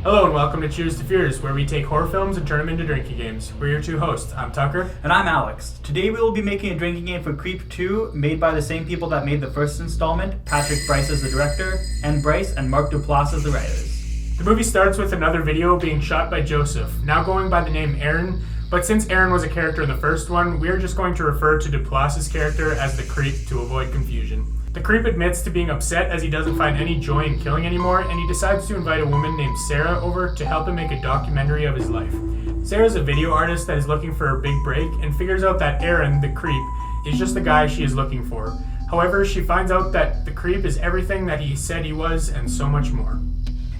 Hello and welcome to Cheers to Fears, where we take horror films and turn them into drinking games. We're your two hosts. I'm Tucker. And I'm Alex. Today we will be making a drinking game for Creep 2, made by the same people that made the first installment, Patrick Brice as the director, and Brice and Mark Duplass as the writers. The movie starts with another video being shot by Joseph, now going by the name Aaron, but since Aaron was a character in the first one, we are just going to refer to Duplass's character as the Creep to avoid confusion. The Creep admits to being upset as he doesn't find any joy in killing anymore, and he decides to invite a woman named Sarah over to help him make a documentary of his life. Sarah's a video artist that is looking for a big break and figures out that Aaron, the Creep, is just the guy she is looking for. However, she finds out that the Creep is everything that he said he was and so much more.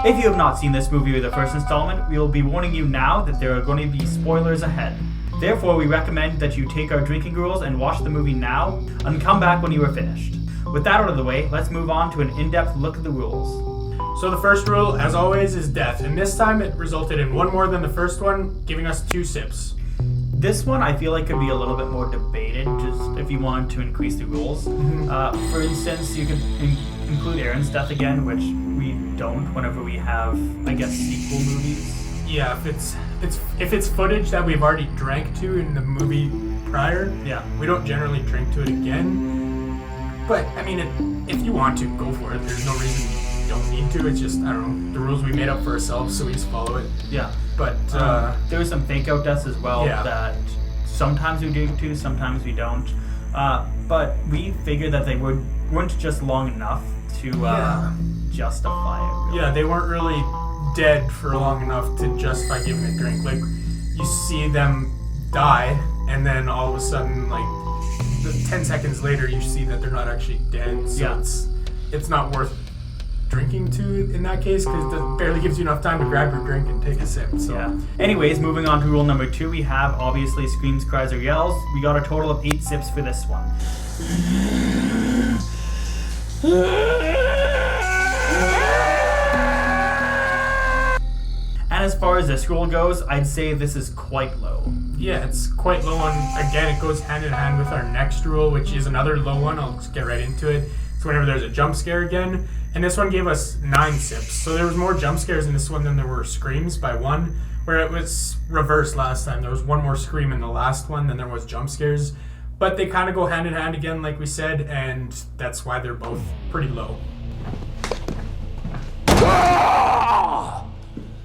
If you have not seen this movie or the first installment, we will be warning you now that there are going to be spoilers ahead. Therefore, we recommend that you take our drinking rules and watch the movie now and come back when you are finished. With that out of the way, let's move on to an in-depth look at the rules. So the first rule, as always, is death, and this time it resulted in one more than the first one, giving us 2 sips. This one I feel like could be a little bit more debated, just if you wanted to increase the rules. For instance, you could include Aaron's death again, which we don't whenever we have, I guess, sequel movies. Yeah, if it's footage that we've already drank to in the movie prior, we don't generally drink to it again. But, I mean, if you want to, go for it. There's no reason you don't need to. It's just, I don't know, the rules we made up for ourselves, so we just follow it. Yeah. But, there were some fake-out deaths as well that sometimes we drink to, sometimes we don't. But we figured that they weren't just long enough to justify it, really. Yeah, they weren't really dead for long enough to justify giving a drink. Like, you see them die, and then all of a sudden, like, 10 seconds later, you see that they're not actually dead, so it's not worth drinking to in that case, because it barely gives you enough time to grab your drink and take a sip. So. Yeah. Anyways, moving on to rule number 2, we have obviously screams, cries, or yells. We got a total of 8 sips for this one. And as far as this rule goes, I'd say this is quite low. Yeah, it's quite low, and again, it goes hand in hand with our next rule, which is another low one. I'll just get right into it. It's whenever there's a jump scare again, and this one gave us 9 sips. So there was more jump scares in this one than there were screams by 1, where it was reversed last time. There was 1 more scream in the last one than there was jump scares, but they kind of go hand in hand again, like we said, and that's why they're both pretty low.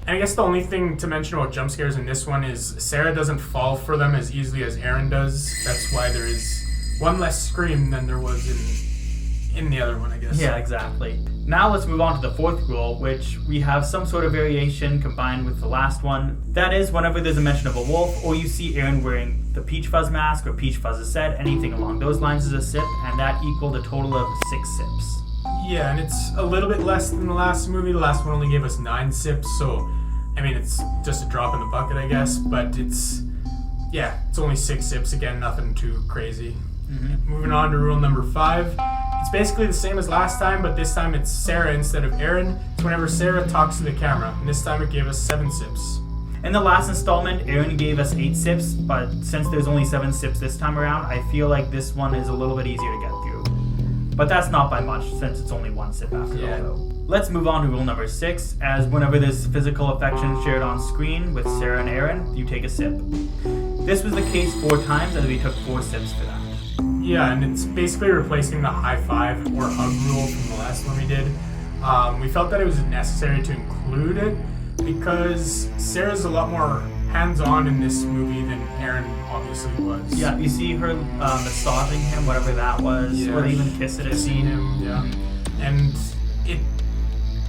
And I guess the only thing to mention about jump scares in this one is Sarah doesn't fall for them as easily as Aaron does. That's why there is 1 less scream than there was in the other one, I guess. Yeah, exactly. Now let's move on to the 4th rule, which we have some sort of variation combined with the last one. That is, whenever there's a mention of a wolf, or you see Aaron wearing the Peach Fuzz mask, or Peach Fuzz's set, anything along those lines is a sip, and that equaled a total of 6 sips. Yeah, and it's a little bit less than the last movie. The last one only gave us 9 sips, so I mean, it's just a drop in the bucket, I guess, but it's only 6 sips again, nothing too crazy. Moving on to rule number 5. It's basically the same as last time, but this time it's Sarah instead of Aaron. It's whenever Sarah talks to the camera, and this time it gave us 7 sips. In the last installment, Aaron gave us 8 sips, but since there's only 7 sips this time around, I feel like this one is a little bit easier to get through. But that's not by much, since it's only 1 sip after all, though. Let's move on to rule number 6, as whenever there's physical affection shared on screen with Sarah and Aaron, you take a sip. This was the case 4 times, as we took 4 sips for that. Yeah, and it's basically replacing the high five or hug rule from the last one we did. We felt that it was necessary to include it, because Sarah's a lot more hands-on in this movie than Aaron obviously was. Yeah, you see her massaging him, whatever that was, or they even kissing him. Yeah, and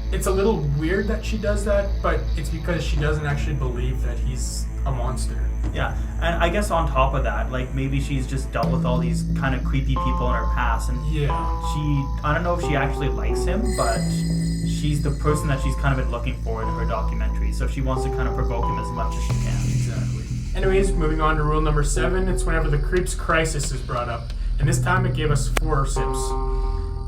it's a little weird that she does that, but it's because she doesn't actually believe that he's a monster. Yeah, and I guess on top of that, like, maybe she's just dealt with all these kind of creepy people in her past, and I don't know if she actually likes him, but she's the person that she's kind of been looking for in her documentary, so she wants to kind of provoke him as much as she can. Exactly. Anyways, moving on to rule number 7, it's whenever the Creep's crisis is brought up, and this time it gave us 4 sips.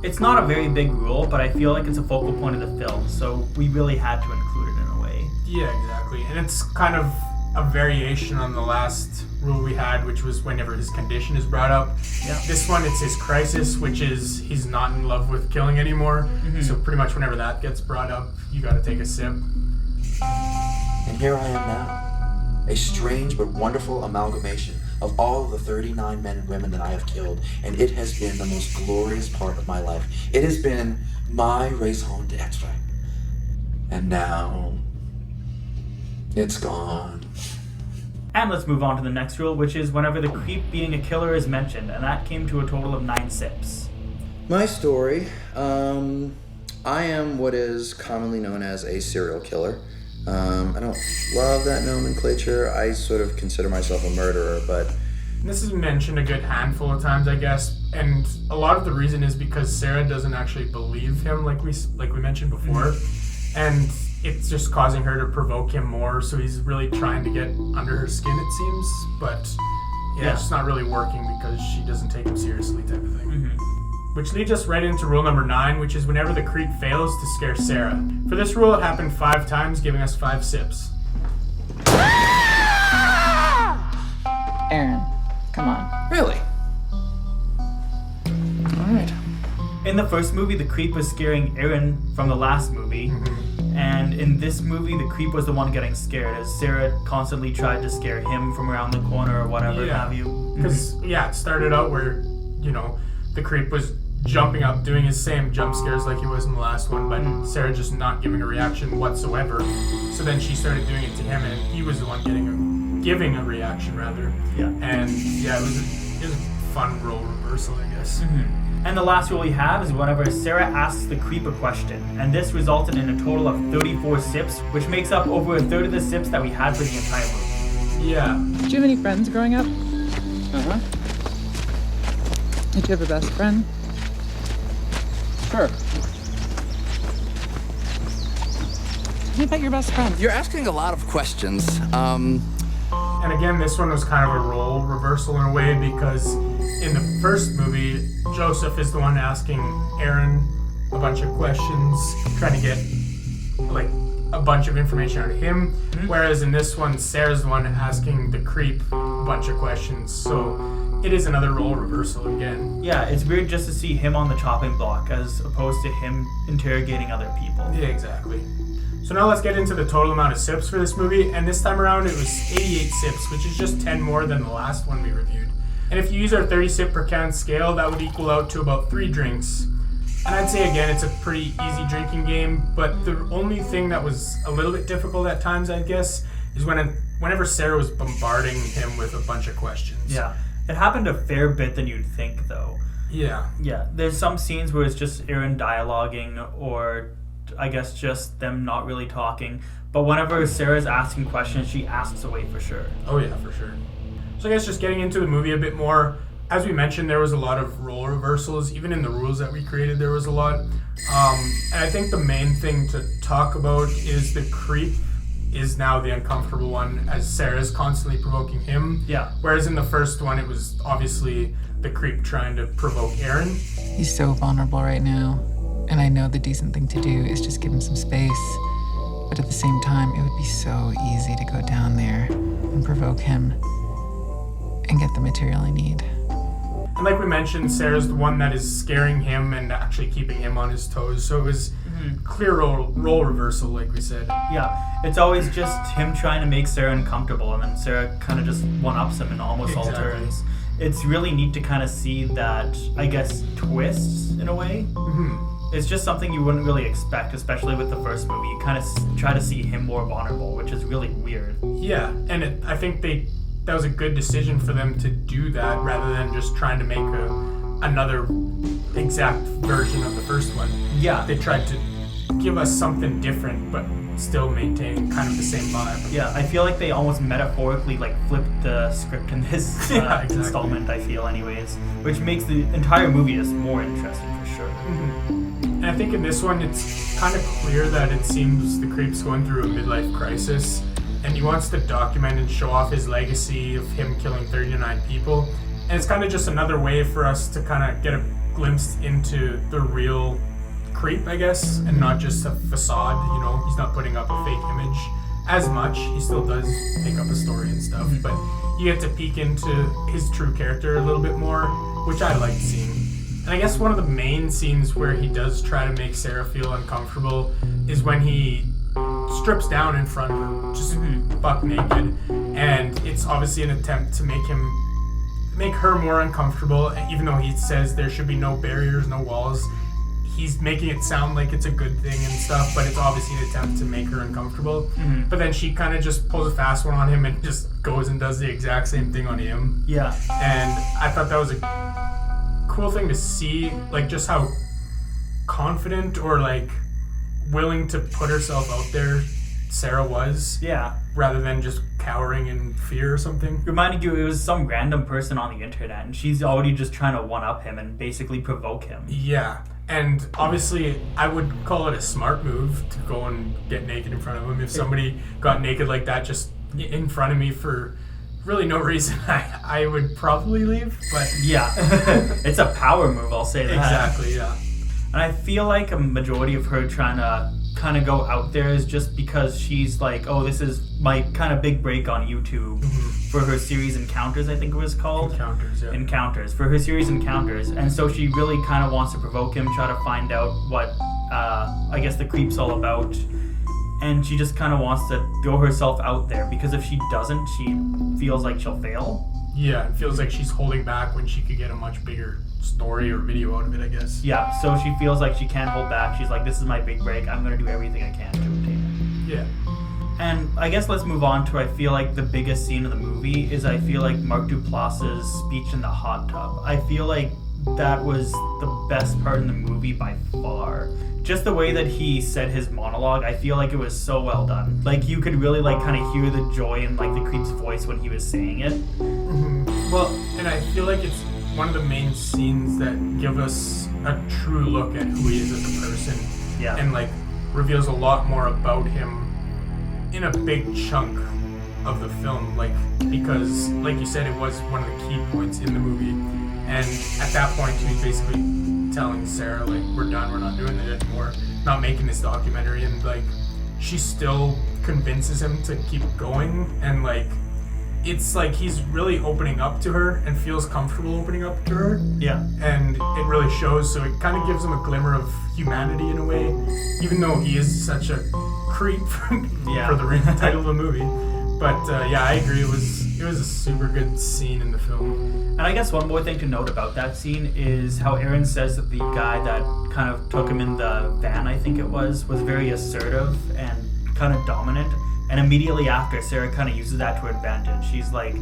It's not a very big rule, but I feel like it's a focal point of the film, so we really had to include it in a way. Yeah, exactly. And it's kind of a variation on the last rule we had, which was whenever his condition is brought up. Yeah. This one, it's his crisis, which is he's not in love with killing anymore. So pretty much whenever that gets brought up, you gotta take a sip. And here I am now, a strange but wonderful amalgamation of all of the 39 men and women that I have killed, and it has been the most glorious part of my life. It has been my raison d'etre. And now, it's gone. And let's move on to the next rule, which is whenever the creep being a killer is mentioned, and that came to a total of 9 sips. My story, I am what is commonly known as a serial killer. I don't love that nomenclature. I sort of consider myself a murderer, but... This is mentioned a good handful of times, I guess, and a lot of the reason is because Sarah doesn't actually believe him, like we mentioned before, and it's just causing her to provoke him more, so he's really trying to get under her skin, it seems, but yeah, it's not really working because she doesn't take him seriously type of thing. Which leads us right into rule number 9, which is whenever the creep fails to scare Sarah. For this rule, it happened 5 times, giving us 5 sips. Aaron, come on. Really? Alright. In the first movie, the creep was scaring Aaron from the last movie. And in this movie, the creep was the one getting scared, as Sarah constantly tried to scare him from around the corner or whatever have you. Because, it started out where, the creep was jumping up, doing his same jump scares like he was in the last one, but Sarah just not giving a reaction whatsoever. So then she started doing it to him, and he was the one giving a reaction, rather. Yeah. And, it was a fun role reversal, I guess. And the last rule we have is whenever Sarah asks the creep a question, and this resulted in a total of 34 sips, which makes up over a third of the sips that we had for the entire movie. Yeah. Did you have any friends growing up? Uh-huh. Did you have a best friend? Sure. Tell me about your best friend. You're asking a lot of questions. And again, this one was kind of a role reversal in a way, because in the first movie, Joseph is the one asking Aaron a bunch of questions, trying to get a bunch of information out of him, whereas in this one, Sarah's the one asking the creep a bunch of questions, so it is another role reversal again. Yeah, it's weird just to see him on the chopping block as opposed to him interrogating other people. Yeah, exactly. So now let's get into the total amount of sips for this movie, and this time around it was 88 sips, which is just 10 more than the last one we reviewed. And if you use our 30 sip per can scale, that would equal out to about 3 drinks. And I'd say again, it's a pretty easy drinking game, but the only thing that was a little bit difficult at times, I guess, is whenever Sarah was bombarding him with a bunch of questions. Yeah. It happened a fair bit than you'd think, though. Yeah. Yeah, there's some scenes where it's just Aaron dialoguing, or I guess just them not really talking. But whenever Sarah's asking questions, she asks away for sure. Oh yeah, for sure. So I guess just getting into the movie a bit more, as we mentioned, there was a lot of role reversals. Even in the rules that we created, there was a lot. And I think the main thing to talk about is the creep is now the uncomfortable one, as Sarah's constantly provoking him. Yeah. Whereas in the first one, it was obviously the creep trying to provoke Aaron. He's so vulnerable right now, and I know the decent thing to do is just give him some space. But at the same time, it would be so easy to go down there and provoke him and get the material I need. And like we mentioned, Sarah's the one that is scaring him and actually keeping him on his toes. So it was clear role reversal, like we said. Yeah, it's always just him trying to make Sarah uncomfortable, and then Sarah kind of just one-ups him in almost all turns. It's really neat to kind of see that, I guess, twists in a way. It's just something you wouldn't really expect, especially with the first movie. You kind of try to see him more vulnerable, which is really weird. Yeah, and I think that was a good decision for them to do that, rather than just trying to make another exact version of the first one. Yeah. They tried to give us something different, but still maintain kind of the same vibe. Yeah, I feel like they almost metaphorically flipped the script in this installment, I feel anyways, which makes the entire movie just more interesting for sure. And I think in this one, it's kind of clear that it seems the creep's going through a midlife crisis, and he wants to document and show off his legacy of him killing 39 people. And it's kind of just another way for us to kind of get a glimpse into the real creep, I guess, and not just a facade. He's not putting up a fake image as much. He still does pick up a story and stuff, but you get to peek into his true character a little bit more, which I liked seeing. And I guess one of the main scenes where he does try to make Sarah feel uncomfortable is when he strips down in front of her, just buck naked, and it's obviously an attempt to make her more uncomfortable. Even though he says there should be no barriers, no walls, he's making it sound like it's a good thing and stuff, but it's obviously an attempt to make her uncomfortable. But then she kind of just pulls a fast one on him and just goes and does the exact same thing on him. Yeah. And I thought that was a cool thing to see, like just how confident or like willing to put herself out there Sarah was. Yeah. Rather than just cowering in fear or something. Reminded you it was some random person on the internet, and she's already just trying to one-up him and basically provoke him. Yeah. And obviously, I would call it a smart move to go and get naked in front of him. If somebody got naked like that just in front of me for really no reason, I would probably leave. But yeah, it's a power move, I'll say that. Exactly, yeah. And I feel like a majority of her trying to kind of go out there is just because she's like, oh, this is my kind of big break on YouTube for her series Encounters, I think it was called. Encounters, yeah. Encounters, for her series Encounters. And so she really kind of wants to provoke him, try to find out what, I guess, the creep's all about. And she just kind of wants to throw herself out there, because if she doesn't, she feels like she'll fail. Yeah, it feels like she's holding back when she could get a much bigger story or video out of it, I guess. Yeah, so she feels like she can't hold back. She's like, this is my big break. I'm going to do everything I can to obtain it. Yeah. And I guess let's move on to, I feel like the biggest scene of the movie is, I feel like, Mark Duplass's speech in the hot tub. I feel like that was the best part in the movie by far. Just the way that he said his monologue, I feel like it was so well done. Like, you could really, like, kind of hear the joy in, like, the creep's voice when he was saying it. Well, and I feel like it's one of the main scenes that give us a true look at who he is as a person. Yeah. And, like, reveals a lot more about him in a big chunk of the film. Like, because, like you said, it was one of the key points in the movie. And at that point, he was basically telling Sarah, like, we're done, we're not doing it anymore, not making this documentary. And, like, she still convinces him to keep going. And, like, it's like he's really opening up to her and feels comfortable opening up to her. Yeah. And it really shows, so it kind of gives him a glimmer of humanity in a way, even though he is such a creep for the title of the movie. But yeah, I agree, it was a super good scene in the film. And I guess one more thing to note about that scene is how Aaron says that the guy that kind of took him in the van, I think it was very assertive and kind of dominant. And immediately after, Sarah kind of uses that to her advantage. She's like,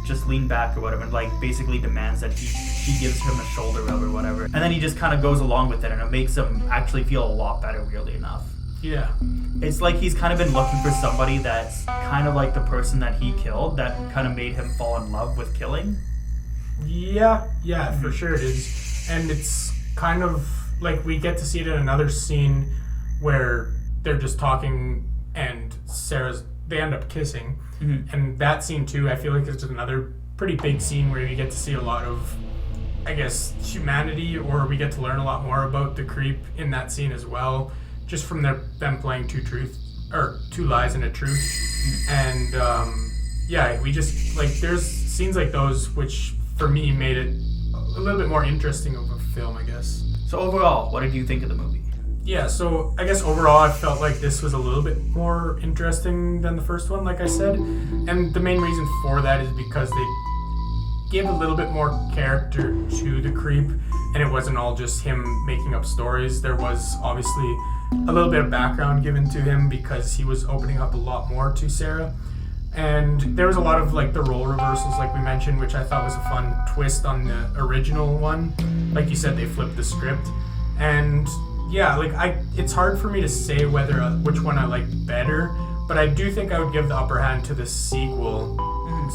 just lean back or whatever, and like basically demands that she gives him a shoulder rub or whatever. And then he just kind of goes along with it, and it makes him actually feel a lot better, weirdly enough. Yeah. It's like he's kind of been looking for somebody that's kind of like the person that he killed, that kind of made him fall in love with killing. Yeah, for sure it is. And it's kind of like we get to see it in another scene where they're just talking and they end up kissing. And that scene too, I feel like it's another pretty big scene where you get to see a lot of, I guess, humanity, or we get to learn a lot more about the creep in that scene as well, just from them playing two lies and a truth. And yeah, we just, like, there's scenes like those which for me made it a little bit more interesting of a film, I guess. So overall, what did you think of the movie? Yeah, so I guess overall I felt like this was a little bit more interesting than the first one, like I said. And the main reason for that is because they gave a little bit more character to the creep, and it wasn't all just him making up stories. There was obviously a little bit of background given to him because he was opening up a lot more to Sarah. And there was a lot of, like, the role reversals, like we mentioned, which I thought was a fun twist on the original one. Like you said, they flipped the script. And yeah, like, it's hard for me to say which one I liked better, but I do think I would give the upper hand to the sequel.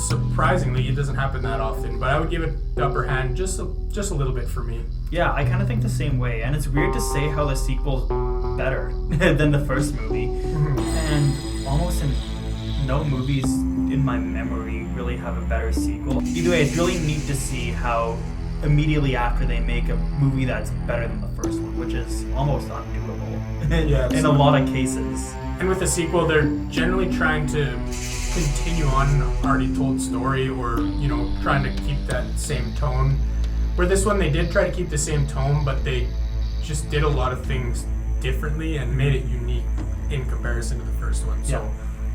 Surprisingly, it doesn't happen that often, but I would give it the upper hand just a little bit for me. Yeah, I kind of think the same way, and it's weird to say how the sequel's better than the first movie. And almost in no movies in my memory really have a better sequel. Either way, it's really neat to see how immediately after they make a movie that's better than the first one, which is almost undoable in a lot of cases. And with the sequel, they're generally trying to continue on an already told story, or, you know, trying to keep that same tone. Where this one, they did try to keep the same tone, but they just did a lot of things differently and made it unique in comparison to the first one. So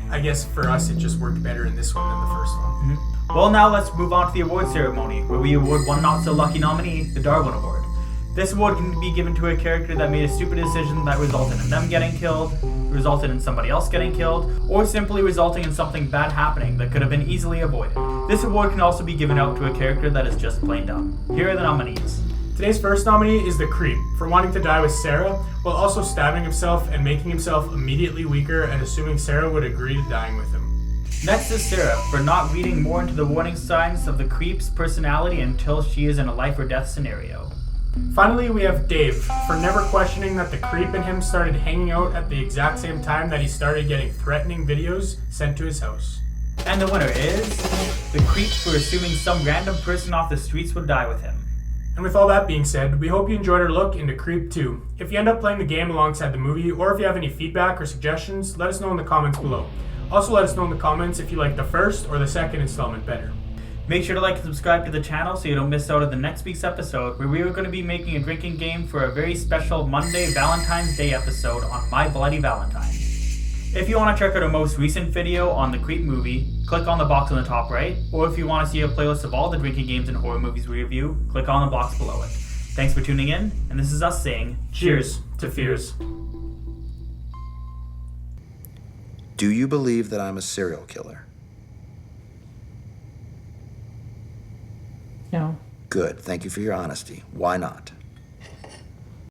I guess for us, it just worked better in this one than the first one. Well, now let's move on to the award ceremony, where we award one not-so-lucky nominee, the Darwin Award. This award can be given to a character that made a stupid decision that resulted in them getting killed, resulted in somebody else getting killed, or simply resulting in something bad happening that could have been easily avoided. This award can also be given out to a character that is just plain dumb. Here are the nominees. Today's first nominee is the Creep, for wanting to die with Sarah, while also stabbing himself and making himself immediately weaker and assuming Sarah would agree to dying with him. Next is Sarah, for not reading more into the warning signs of the Creep's personality until she is in a life or death scenario. Finally, we have Dave, for never questioning that the Creep and him started hanging out at the exact same time that he started getting threatening videos sent to his house. And the winner is the Creep, for assuming some random person off the streets would die with him. And with all that being said, we hope you enjoyed our look into Creep 2. If you end up playing the game alongside the movie, or if you have any feedback or suggestions, let us know in the comments below. Also let us know in the comments if you like the first or the second installment better. Make sure to like and subscribe to the channel so you don't miss out on the next week's episode, where we are going to be making a drinking game for a very special Monday Valentine's Day episode on My Bloody Valentine. If you want to check out our most recent video on the Creep movie, click on the box on the top right, or if you want to see a playlist of all the drinking games and horror movies we review, click on the box below it. Thanks for tuning in, and this is us saying cheers to fears. Do you believe that I'm a serial killer? No. Good. Thank you for your honesty. Why not?